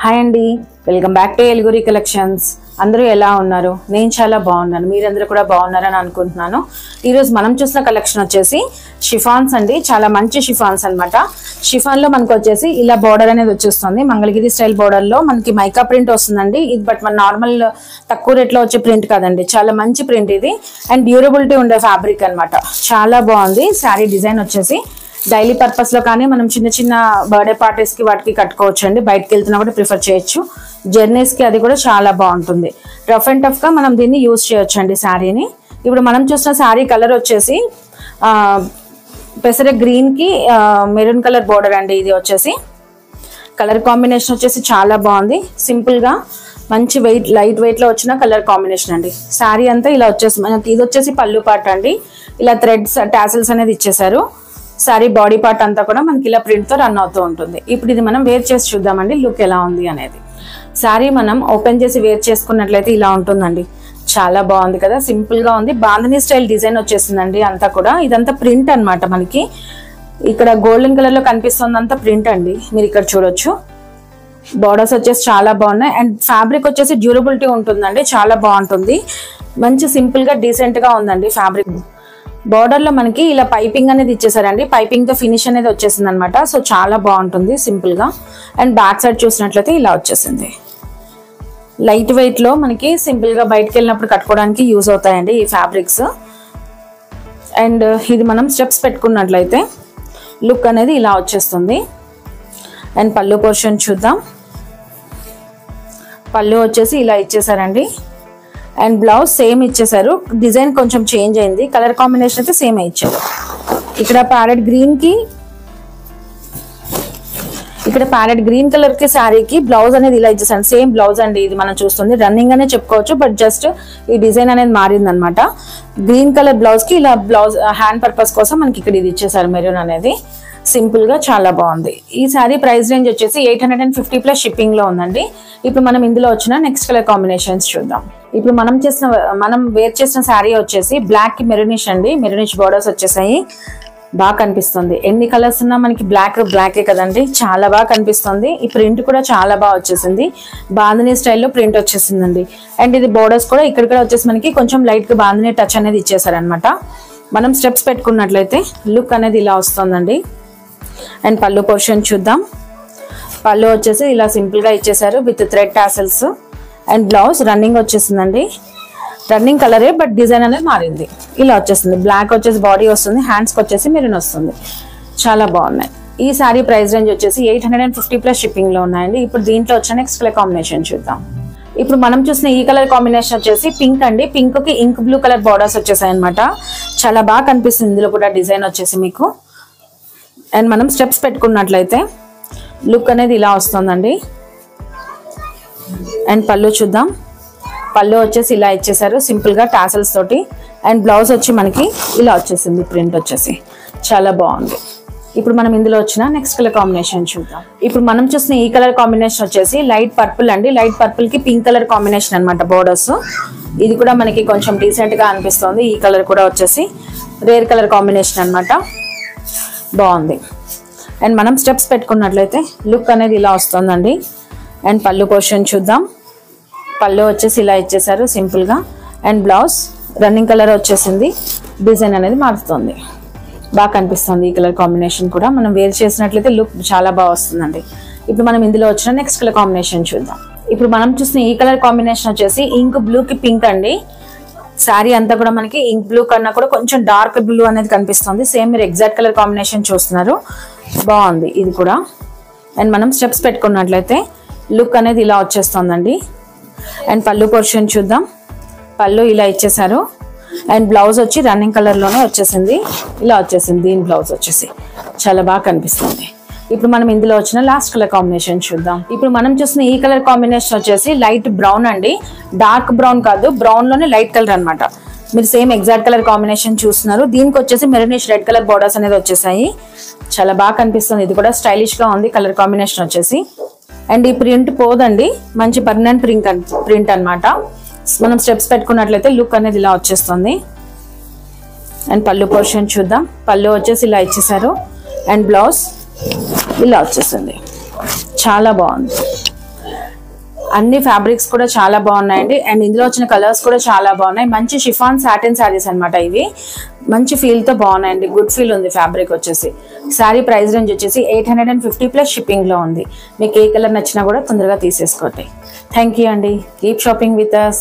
Hi అండి, welcome back to Eluguri collections. అందరూ ఎలా ఉన్నారు? నేను చాలా బాగున్నాను, మీరందరూ కూడా బాగున్నారని అనుకుంటున్నాను. ఈరోజు మనం చూసిన కలెక్షన్ వచ్చేసి షిఫాన్స్ అండి. చాలా మంచి షిఫాన్స్ అనమాట. షిఫాన్లో మనకు వచ్చేసి ఇలా బార్డర్ అనేది వచ్చేస్తుంది. మంగళగిరి స్టైల్ బార్డర్లో మనకి మైకా ప్రింట్ వస్తుందండి. ఇది బట్ మన నార్మల్ తక్కువ రేట్లో వచ్చే ప్రింట్ కాదండి, చాలా మంచి ప్రింట్ ఇది. అండ్ డ్యూరబిలిటీ ఉండే ఫ్యాబ్రిక్ అనమాట. చాలా బాగుంది. శారీ డిజైన్ వచ్చేసి డైలీ పర్పస్ లో కానీ మనం చిన్న చిన్న బర్త్డే పార్టీస్ కి వాటికి కట్టుకోవచ్చు అండి. బయటకు వెళ్తున్నా కూడా ప్రిఫర్ చేయొచ్చు. జర్నీస్ కి అది కూడా చాలా బాగుంటుంది. రఫ్ అండ్ టఫ్ గా మనం దీన్ని యూజ్ చేయొచ్చు అండి శారీని. ఇప్పుడు మనం చూసిన శారీ కలర్ వచ్చేసి పెసర గ్రీన్ కి మెరూన్ కలర్ బోర్డర్ అండి. ఇది వచ్చేసి కలర్ కాంబినేషన్ వచ్చేసి చాలా బాగుంది. సింపుల్ గా మంచి వెయిట్ లైట్ వెయిట్ లో వచ్చిన కలర్ కాంబినేషన్ అండి. శారీ అంతా ఇలా వచ్చేసి మనకి ఇది వచ్చేసి పళ్ళు పార్ట్ అండి. ఇలా థ్రెడ్స్ టాసిల్స్ అనేది ఇచ్చేసారు. సారీ బాడీ పార్ట్ అంతా కూడా మనకి ఇలా ప్రింట్ తో రన్ అవుతూ ఉంటుంది. ఇప్పుడు ఇది మనం వేర్ చేసి చూద్దామండి లుక్ ఎలా ఉంది అనేది. సారీ మనం ఓపెన్ చేసి వేర్ చేసుకున్నట్లయితే ఇలా ఉంటుందండి. చాలా బాగుంది కదా, సింపుల్ గా ఉంది. బాంధనీ స్టైల్ డిజైన్ వచ్చేసిందండి. అంతా కూడా ఇదంతా ప్రింట్ అన్నమాట. మనకి ఇక్కడ గోల్డెన్ కలర్ లో కనిపిస్తుంది అంతా ప్రింట్ అండి. మీరు ఇక్కడ చూడొచ్చు. బోర్డర్స్ వచ్చేసి చాలా బాగున్నాయి. అండ్ ఫ్యాబ్రిక్ వచ్చేసి డ్యూరబిలిటీ ఉంటుందండి. చాలా బాగుంటుంది. మంచి సింపుల్ గా డీసెంట్ గా ఉందండి ఫ్యాబ్రిక్. బార్డర్ లో మనకి ఇలా పైపింగ్ అనేది ఇచ్చేసారండి. పైపింగ్ తో ఫినిష్ అనేది వచ్చేసింది అనమాట. సో చాలా బాగుంటుంది సింపుల్ గా. అండ్ బ్యాక్ సైడ్ చూసినట్లయితే ఇలా వచ్చేసింది. లైట్ వెయిట్ లో మనకి సింపుల్ గా బయటకు వెళ్ళినప్పుడు కట్టుకోవడానికి యూజ్ అవుతాయండి ఈ ఫ్యాబ్రిక్స్. అండ్ ఇది మనం స్టెప్స్ పెట్టుకున్నట్లయితే లుక్ అనేది ఇలా వచ్చేస్తుంది. అండ్ పళ్ళు పోర్షన్ చూద్దాం. పళ్ళు వచ్చేసి ఇలా ఇచ్చేసారండి. అండ్ బ్లౌజ్ సేమ్ ఇచ్చేసారు. డిజైన్ కొంచెం చేంజ్ అయింది. కలర్ కాంబినేషన్ అయితే సేమ్ ఇచ్చారు. ఇక్కడ ప్యారెట్ గ్రీన్ కలర్ కి శారీకి బ్లౌజ్ అనేది ఇలా ఇచ్చేసారు. సేమ్ బ్లౌజ్ అండి ఇది మనం చూస్తుంది. రన్నింగ్ అనే చెప్పుకోవచ్చు, బట్ జస్ట్ ఈ డిజైన్ అనేది మారింది అనమాట. గ్రీన్ కలర్ బ్లౌజ్ కి ఇలా బ్లౌజ్ హ్యాండ్ పర్పస్ కోసం మనకి ఇక్కడ ఇది ఇచ్చేసారు మెరూన్ అనేది. సింపుల్ గా చాలా బాగుంది. ఈ శారీ ప్రైస్ రేంజ్ వచ్చేసి 850 ప్లస్ షిప్పింగ్ లో ఉందండి. ఇప్పుడు మనం ఇందులో వచ్చిన నెక్స్ట్ కలర్ కాంబినేషన్స్ చూద్దాం. ఇప్పుడు మనం వేర్ చేసిన శారీ వచ్చేసి బ్లాక్ కి మెరూనిష్ అండి. మెరూనిష్ బోర్డర్స్ వచ్చేసాయి. బాగా కనిపిస్తుంది. ఎన్ని కలర్స్ ఉన్నా మనకి బ్లాకే కదండి. చాలా బాగా కనిపిస్తుంది. ఈ ప్రింట్ కూడా చాలా బాగా వచ్చేసింది. బాంధనీ స్టైల్లో ప్రింట్ వచ్చేసిందండి. అండ్ ఇది బోర్డర్స్ కూడా ఇక్కడ వచ్చేసి మనకి కొంచెం లైట్ గా బాంధనీ టచ్ అనేది ఇచ్చేసారనమాట. మనం స్టెప్స్ పెట్టుకున్నట్లయితే లుక్ అనేది ఇలా వస్తుందండి. అండ్ పళ్ళు పోర్షన్ చూద్దాం. పళ్ళు వచ్చేసి ఇలా సింపుల్ గా ఇచ్చేసారు with thread tassels. And blouse running వచ్చేసిందండి. రన్నింగ్ కలరే బట్ డిజైన్ అనేది మారింది. ఇలా వచ్చేసింది. బ్లాక్ వచ్చేసి బాడీ వస్తుంది. హ్యాండ్స్కి వచ్చేసి మెరూన్ వస్తుంది. చాలా బాగున్నాయి. ఈ శారీ ప్రైస్ రేంజ్ వచ్చేసి 850 ప్లస్ షిప్పింగ్ లో ఉన్నాయండి. ఇప్పుడు దీంట్లో వచ్చిన నెక్స్ట్ కలర్ కాంబినేషన్ చూద్దాం. ఇప్పుడు మనం చూసిన ఈ కలర్ కాంబినేషన్ వచ్చేసి పింక్ అండి. పింక్ కి ఇంక్ బ్లూ కలర్ బార్డర్స్ వచ్చేసాయి అనమాట. చాలా బాగా కనిపిస్తుంది. ఇందులో కూడా డిజైన్ వచ్చేసి మీకు. అండ్ మనం స్టెప్స్ పెట్టుకున్నట్లయితే లుక్ అనేది ఇలా వస్తుందండి. అండ్ పళ్ళు చూద్దాం. పళ్ళు వచ్చేసి ఇలా ఇచ్చేసారు సింపుల్ గా టాసల్స్ తోటి. అండ్ బ్లౌజ్ వచ్చి మనకి ఇలా వచ్చేసింది. ప్రింట్ వచ్చేసి చాలా బాగుంది. ఇప్పుడు మనం ఇందులో వచ్చిన నెక్స్ట్ కలర్ కాంబినేషన్ చూద్దాం. ఇప్పుడు మనం చూసిన ఈ కలర్ కాంబినేషన్ వచ్చేసి లైట్ పర్పుల్ అండి. లైట్ పర్పుల్ కి పింక్ కలర్ కాంబినేషన్ అనమాట బోర్డర్స్. ఇది కూడా మనకి కొంచెం డీసెంట్ గా అనిపిస్తుంది. ఈ కలర్ కూడా వచ్చేసి రేర్ కలర్ కాంబినేషన్ అనమాట. బాగుంది. అండ్ మనం స్టెప్స్ పెట్టుకున్నట్లయితే లుక్ అనేది ఇలా వస్తుందండి. అండ్ పళ్ళు పోర్షన్ చూద్దాం. పళ్ళు వచ్చేసి ఇలా ఇచ్చేసారు సింపుల్ గా. అండ్ బ్లౌజ్ రన్నింగ్ కలర్ వచ్చేసింది. డిజైన్ అనేది మారుతుంది. బాగా కనిపిస్తుంది. ఈ కలర్ కాంబినేషన్ కూడా మనం వేర్ చేసినట్లయితే లుక్ చాలా బాగా వస్తుందండి. ఇప్పుడు మనం ఇందులో వచ్చిన నెక్స్ట్ కలర్ కాంబినేషన్ చూద్దాం. ఇప్పుడు మనం చూసిన ఈ కలర్ కాంబినేషన్ వచ్చేసి ఇంక్ బ్లూ కి పింక్ అండి. శారీ అంతా కూడా మనకి ఇంక్ బ్లూ కన్నా కూడా కొంచెం డార్క్ బ్లూ అనేది కనిపిస్తుంది. సేమ్ మీరు ఎగ్జాక్ట్ కలర్ కాంబినేషన్ చూస్తున్నారు. బాగుంది ఇది కూడా. అండ్ మనం స్టెప్స్ పెట్టుకున్నట్లయితే లుక్ అనేది ఇలా వచ్చేస్తుందండి. అండ్ పళ్ళు పోర్షన్ చూద్దాం. పళ్ళు ఇలా ఇచ్చేసారు. అండ్ బ్లౌజ్ వచ్చి రన్నింగ్ కలర్ లోనే వచ్చేసింది. ఇలా వచ్చేసింది. దీని బ్లౌజ్ వచ్చేసి చాలా బాగా కనిపిస్తుంది. ఇప్పుడు మనం ఇందులో వచ్చిన లాస్ట్ కలర్ కాంబినేషన్ చూద్దాం. ఇప్పుడు మనం చూసిన ఈ కలర్ కాంబినేషన్ వచ్చేసి లైట్ బ్రౌన్ అండి. డార్క్ బ్రౌన్ కాదు, బ్రౌన్ లోనే లైట్ కలర్ అనమాట. మీరు సేమ్ ఎగ్జాక్ట్ కలర్ కాంబినేషన్ చూస్తున్నారు. దీనికి వచ్చేసి మెరూనిష్ రెడ్ కలర్ బోర్డర్స్ అనేది వచ్చేసాయి. చాలా బాగా కనిపిస్తుంది. ఇది కూడా స్టైలిష్ గా ఉంది కలర్ కాంబినేషన్ వచ్చేసి. అండ్ ఈ ప్రింట్ పోదండి, మంచి పర్మనెంట్ ప్రింట్ అనమాట. మనం స్టెప్స్ పెట్టుకున్నట్లయితే లుక్ అనేది ఇలా వచ్చేస్తుంది. అండ్ పళ్ళు పోర్షన్ చూద్దాం. పళ్ళు వచ్చేసి ఇలా ఇచ్చేసారు. అండ్ బ్లౌజ్ ఇలా వచ్చేసింది. చాలా బాగుంది. అన్ని ఫ్యాబ్రిక్స్ కూడా చాలా బాగున్నాయండి. అండ్ ఇందులో వచ్చిన కలర్స్ కూడా చాలా బాగున్నాయి. మంచి షిఫాన్ సాటిన్ శారీస్ అనమాట ఇవి. మంచి ఫీల్ తో బాగున్నాయండి. గుడ్ ఫీల్ ఉంది ఫ్యాబ్రిక్ వచ్చేసి. శారీ ప్రైస్ రేంజ్ వచ్చేసి 850 ప్లస్ షిప్పింగ్ లో ఉంది. మీకు ఏ కలర్ నచ్చినా కూడా తొందరగా తీసేసుకోండి. థ్యాంక్ యూ అండి. Keep shopping with us.